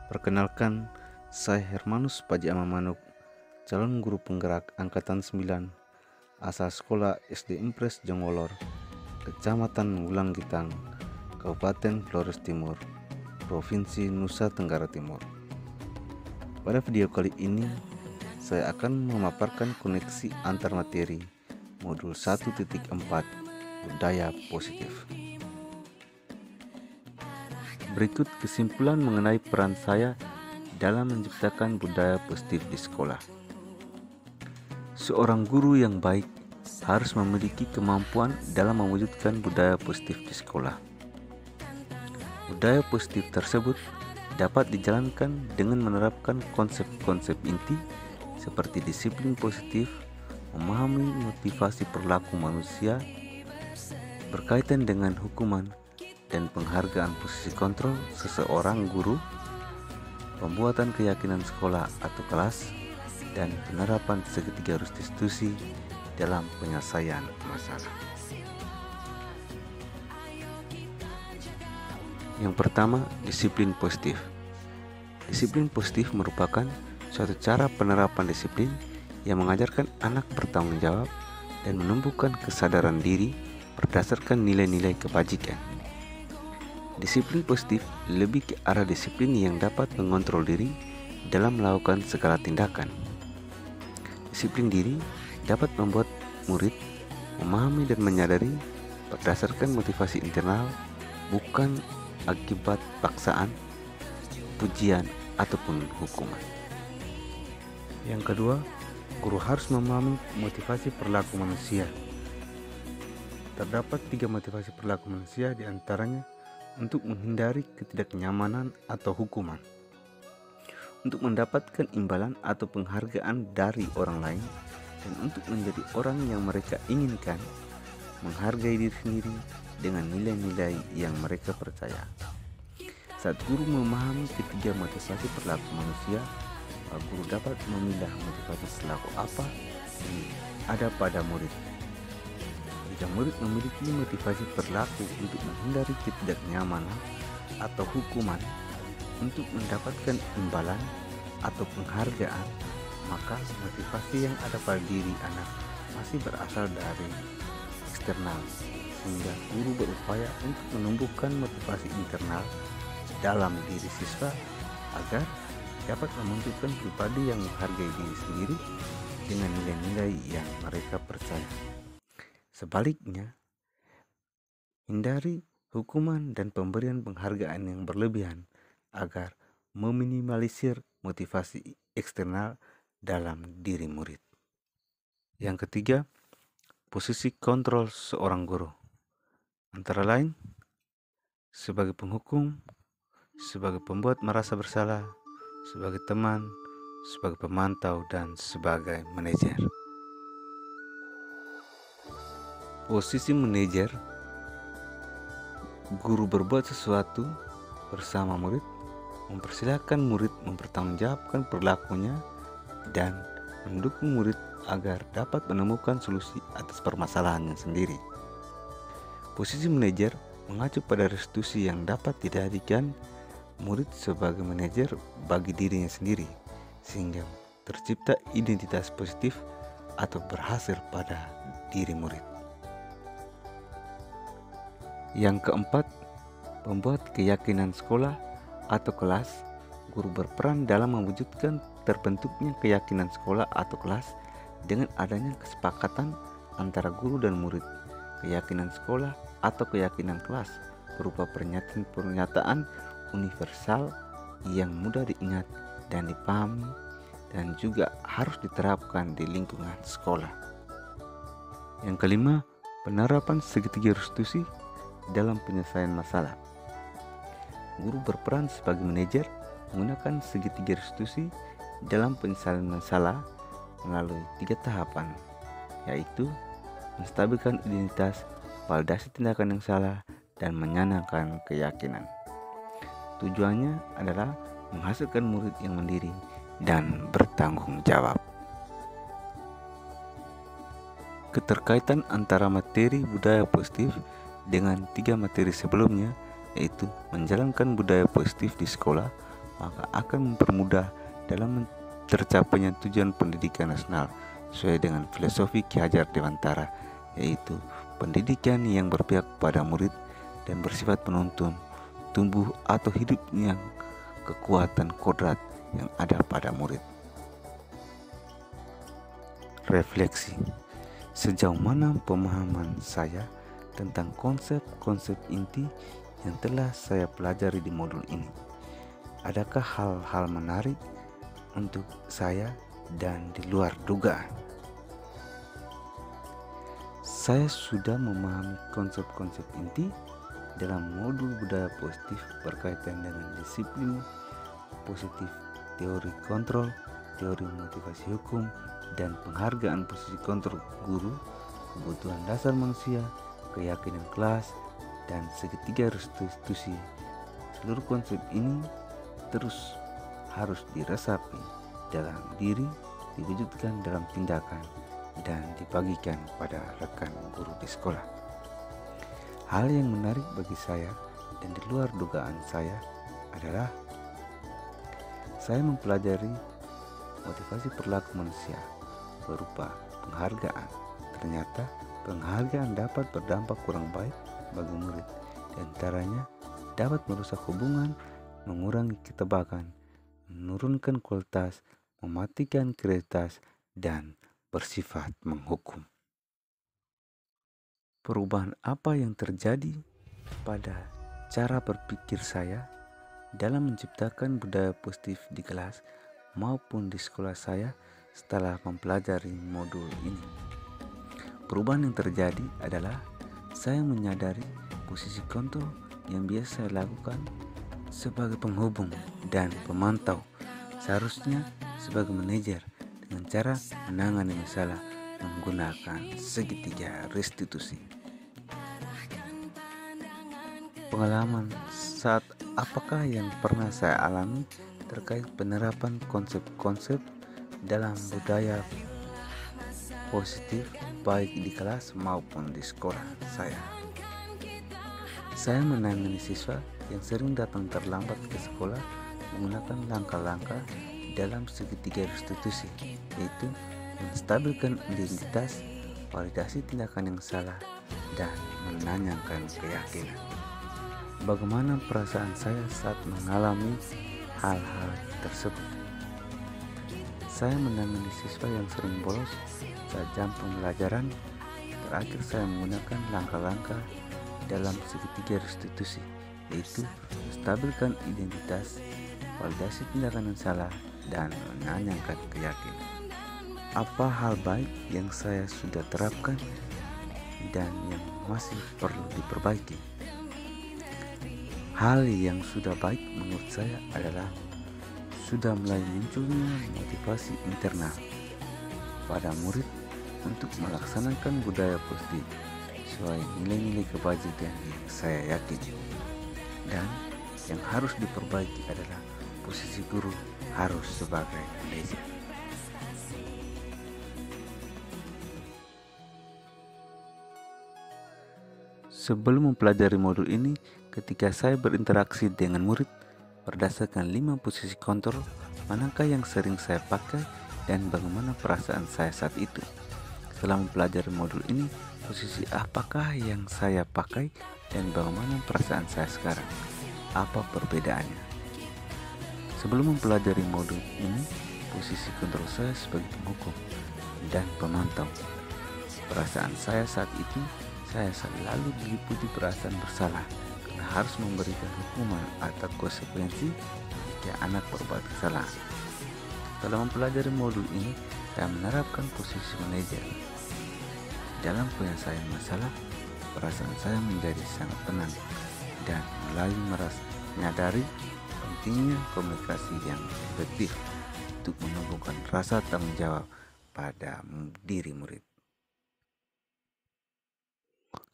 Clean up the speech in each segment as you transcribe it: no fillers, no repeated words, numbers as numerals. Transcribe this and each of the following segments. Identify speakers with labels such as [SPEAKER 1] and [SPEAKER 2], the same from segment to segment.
[SPEAKER 1] Perkenalkan, saya Hermanus Paji Amamanuk, calon guru penggerak Angkatan 9, asal sekolah SD Impres Jongolor, Kecamatan Wulang Gitang, Kabupaten Flores Timur, Provinsi Nusa Tenggara Timur. Pada video kali ini, saya akan memaparkan koneksi antar materi modul 1.4 Budaya Positif. Berikut kesimpulan mengenai peran saya dalam menciptakan budaya positif di sekolah. Seorang guru yang baik harus memiliki kemampuan dalam mewujudkan budaya positif di sekolah. Budaya positif tersebut dapat dijalankan dengan menerapkan konsep-konsep inti seperti disiplin positif, memahami motivasi perilaku manusia, berkaitan dengan hukuman dan penghargaan posisi kontrol seseorang guru, pembuatan keyakinan sekolah atau kelas, dan penerapan segitiga restitusi dalam penyelesaian masalah. Yang pertama, disiplin positif. Disiplin positif merupakan suatu cara penerapan disiplin yang mengajarkan anak bertanggung jawab dan menumbuhkan kesadaran diri berdasarkan nilai-nilai kebajikan. Disiplin positif lebih ke arah disiplin yang dapat mengontrol diri dalam melakukan segala tindakan. Disiplin diri dapat membuat murid memahami dan menyadari berdasarkan motivasi internal, bukan akibat paksaan, pujian, ataupun hukuman. Yang kedua, guru harus memahami motivasi perilaku manusia. Terdapat 3 motivasi perilaku manusia, diantaranya untuk menghindari ketidaknyamanan atau hukuman, untuk mendapatkan imbalan atau penghargaan dari orang lain, dan untuk menjadi orang yang mereka inginkan, menghargai diri sendiri dengan nilai-nilai yang mereka percaya. Saat guru memahami ketiga motivasi perilaku manusia, guru dapat memilah motivasi perilaku apa yang ada pada murid. Jika murid memiliki motivasi perilaku untuk menghindari ketidaknyamanan atau hukuman, untuk mendapatkan imbalan atau penghargaan, maka motivasi yang ada pada diri anak masih berasal dari eksternal, sehingga guru berupaya untuk menumbuhkan motivasi internal dalam diri siswa agar dapat membentukkan pribadi yang menghargai diri sendiri dengan nilai-nilai yang mereka percaya. Sebaliknya, hindari hukuman dan pemberian penghargaan yang berlebihan agar meminimalisir motivasi eksternal dalam diri murid. Yang ketiga, posisi kontrol seorang guru, antara lain sebagai penghukum, sebagai pembuat merasa bersalah, sebagai teman, sebagai pemantau, dan sebagai manajer. Posisi manajer, guru berbuat sesuatu bersama murid, mempersilahkan murid mempertanggungjawabkan perilakunya, dan mendukung murid agar dapat menemukan solusi atas permasalahannya sendiri. Posisi manajer mengacu pada restitusi yang dapat dijadikan murid sebagai manajer bagi dirinya sendiri, sehingga tercipta identitas positif atau berhasil pada diri murid. Yang keempat, pembuat keyakinan sekolah atau kelas. Guru berperan dalam mewujudkan terbentuknya keyakinan sekolah atau kelas dengan adanya kesepakatan antara guru dan murid. Keyakinan sekolah atau keyakinan kelas berupa pernyataan universal yang mudah diingat dan dipahami dan juga harus diterapkan di lingkungan sekolah. Yang kelima, penerapan segitiga restitusi dalam penyelesaian masalah. Guru berperan sebagai manajer menggunakan segitiga restitusi dalam penyelesaian masalah melalui 3 tahapan, yaitu menstabilkan identitas, validasi tindakan yang salah, dan menyenangkan keyakinan. Tujuannya adalah menghasilkan murid yang mandiri dan bertanggung jawab. Keterkaitan antara materi budaya positif dengan 3 materi sebelumnya, yaitu menjalankan budaya positif di sekolah, maka akan mempermudah dalam tercapainya tujuan pendidikan nasional sesuai dengan filosofi Ki Hajar Dewantara, yaitu pendidikan yang berpihak pada murid dan bersifat penuntun, tumbuh atau hidupnya kekuatan kodrat yang ada pada murid. Refleksi. Sejauh mana pemahaman saya tentang konsep-konsep inti yang telah saya pelajari di modul ini? Adakah hal-hal menarik untuk saya dan di luar dugaan? Saya sudah memahami konsep-konsep inti dalam modul budaya positif berkaitan dengan disiplin positif, teori kontrol, teori motivasi hukum, dan penghargaan posisi kontrol guru, kebutuhan dasar manusia, keyakinan kelas, dan segitiga restitusi. Seluruh konsep ini terus harus diresapi dalam diri, diwujudkan dalam tindakan, dan dibagikan pada rekan guru di sekolah. Hal yang menarik bagi saya dan di luar dugaan saya adalah saya mempelajari motivasi perilaku manusia berupa penghargaan. Ternyata penghargaan dapat berdampak kurang baik bagi murid, di antaranya dapat merusak hubungan, mengurangi ketebakan, menurunkan kualitas, mematikan kreativitas, dan bersifat menghukum. Perubahan apa yang terjadi pada cara berpikir saya dalam menciptakan budaya positif di kelas maupun di sekolah saya setelah mempelajari modul ini? Perubahan yang terjadi adalah saya menyadari posisi kontrol yang biasa saya lakukan sebagai penghubung dan pemantau seharusnya sebagai manajer dengan cara menangani masalah menggunakan segitiga restitusi. Pengalaman saat apakah yang pernah saya alami terkait penerapan konsep-konsep dalam budaya positif baik di kelas maupun di sekolah saya. Saya menangani siswa yang sering datang terlambat ke sekolah menggunakan langkah-langkah dalam segitiga restitusi, yaitu menstabilkan identitas, validasi tindakan yang salah, dan menanyakan keyakinan. Bagaimana perasaan saya saat mengalami hal-hal tersebut? Saya menangani siswa yang sering bolos saat jam pembelajaran. Terakhir saya menggunakan langkah-langkah dalam segitiga restitusi, yaitu menstabilkan identitas, validasi tindakan yang salah, dan menanyakan keyakinan. Apa hal baik yang saya sudah terapkan dan yang masih perlu diperbaiki? Hal yang sudah baik menurut saya adalah sudah mulai munculnya motivasi internal pada murid untuk melaksanakan budaya positif sesuai nilai-nilai kebajikan yang saya yakini. Dan yang harus diperbaiki adalah posisi guru harus sebagai manajer. Sebelum mempelajari modul ini, ketika saya berinteraksi dengan murid berdasarkan 5 posisi kontrol, manakah yang sering saya pakai dan bagaimana perasaan saya saat itu? Setelah mempelajari modul ini, posisi apakah yang saya pakai dan bagaimana perasaan saya sekarang? Apa perbedaannya? Sebelum mempelajari modul ini, posisi kontrol saya sebagai penghukum dan pemantau. Perasaan saya saat itu, saya selalu diliputi perasaan bersalah karena harus memberikan hukuman atau konsekuensi jika anak berbuat kesalahan. Dalam mempelajari modul ini, saya menerapkan posisi manajer. Dalam penyelesaian masalah, perasaan saya menjadi sangat tenang dan mulai menyadari pentingnya komunikasi yang efektif untuk menumbuhkan rasa tanggung jawab pada diri murid.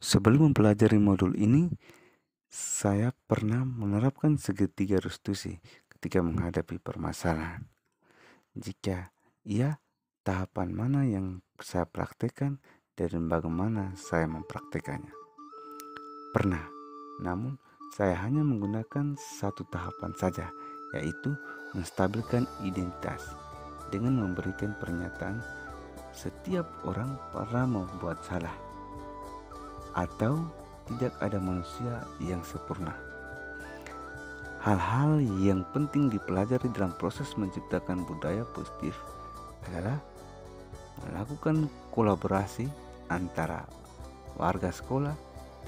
[SPEAKER 1] Sebelum mempelajari modul ini, saya pernah menerapkan segitiga restitusi ketika menghadapi permasalahan. Jika iya, tahapan mana yang saya praktekkan dan bagaimana saya mempraktekannya? Pernah, namun saya hanya menggunakan satu tahapan saja, yaitu menstabilkan identitas dengan memberikan pernyataan setiap orang pernah membuat salah atau tidak ada manusia yang sempurna. Hal-hal yang penting dipelajari dalam proses menciptakan budaya positif adalah melakukan kolaborasi antara warga sekolah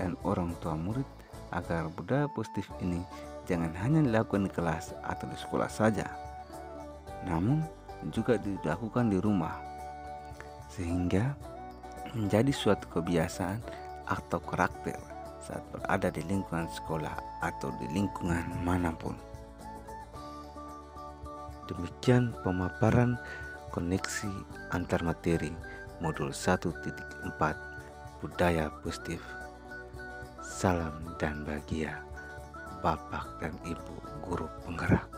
[SPEAKER 1] dan orang tua murid agar budaya positif ini jangan hanya dilakukan di kelas atau di sekolah saja, namun juga dilakukan di rumah, sehingga menjadi suatu kebiasaan atau karakter saat berada di lingkungan sekolah atau di lingkungan manapun. Demikian pemaparan koneksi antar materi modul 1.4 budaya positif. Salam dan bahagia, Bapak dan Ibu guru penggerak.